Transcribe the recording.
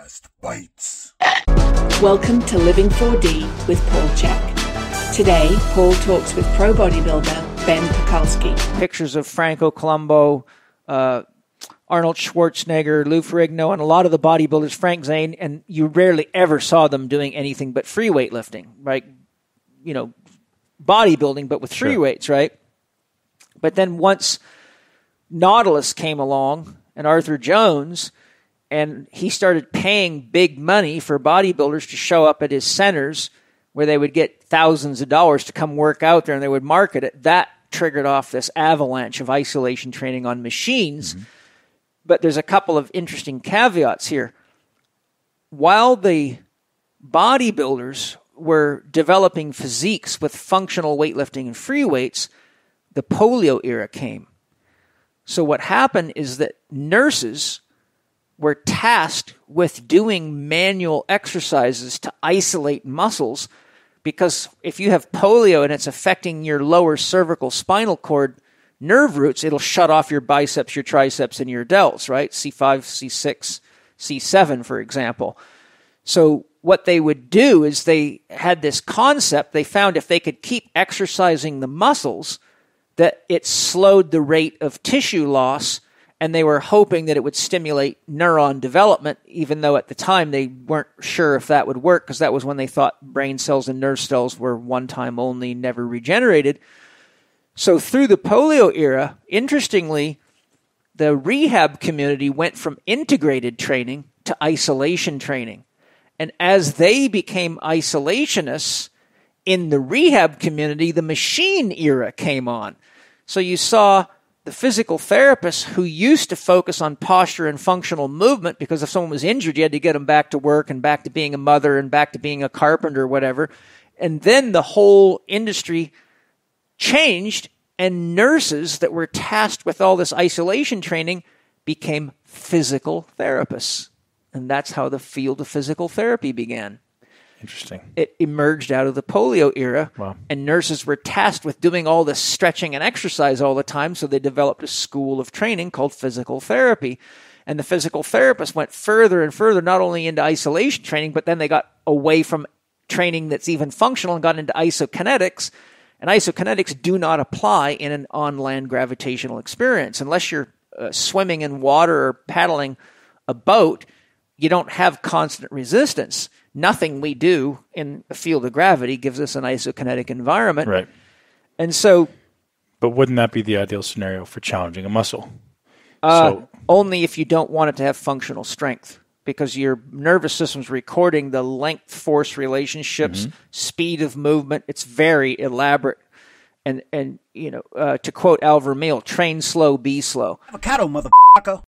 Podcast Bites. Welcome to Living 4D with Paul Chek. Today, Paul talks with pro bodybuilder Ben Pakulski. Pictures of Franco Columbu, Arnold Schwarzenegger, Lou Ferrigno, and a lot of the bodybuilders, Frank Zane, and you rarely ever saw them doing anything but free weightlifting, right? You know, bodybuilding, but with free weights, right? But then once Nautilus came along and Arthur Jones, and he started paying big money for bodybuilders to show up at his centers where they would get thousands of dollars to come work out there and they would market it. That triggered off this avalanche of isolation training on machines. Mm-hmm. But there's a couple of interesting caveats here. While the bodybuilders were developing physiques with functional weightlifting and free weights, the polio era came. So what happened is that nurses were tasked with doing manual exercises to isolate muscles, because if you have polio and it's affecting your lower cervical spinal cord nerve roots, it'll shut off your biceps, your triceps, and your delts, right? C5, C6, C7, for example. So what they would do is they had this concept. They found if they could keep exercising the muscles, that it slowed the rate of tissue loss, and they were hoping that it would stimulate neuron development, even though at the time they weren't sure if that would work, because that was when they thought brain cells and nerve cells were one time only, never regenerated. So through the polio era, interestingly, the rehab community went from integrated training to isolation training. And as they became isolationists in the rehab community, the machine era came on. So you saw the physical therapists who used to focus on posture and functional movement, because if someone was injured, you had to get them back to work and back to being a mother and back to being a carpenter or whatever. And then the whole industry changed, and nurses that were tasked with all this isolation training became physical therapists. And that's how the field of physical therapy began. Interesting. It emerged out of the polio era, wow. And nurses were tasked with doing all this stretching and exercise all the time, so they developed a school of training called physical therapy. And the physical therapists went further and further, not only into isolation training, but then they got away from training that's even functional and got into isokinetics. And isokinetics do not apply in an on-land gravitational experience. Unless you're swimming in water or paddling a boat, you don't have constant resistance. Nothing we do in the field of gravity gives us an isokinetic environment. Right. And so... But wouldn't that be the ideal scenario for challenging a muscle? Only if you don't want it to have functional strength, because your nervous system's recording the length-force relationships, speed of movement. It's very elaborate. And you know, to quote Al Vermeil, train slow, be slow. Avocado, motherfucker.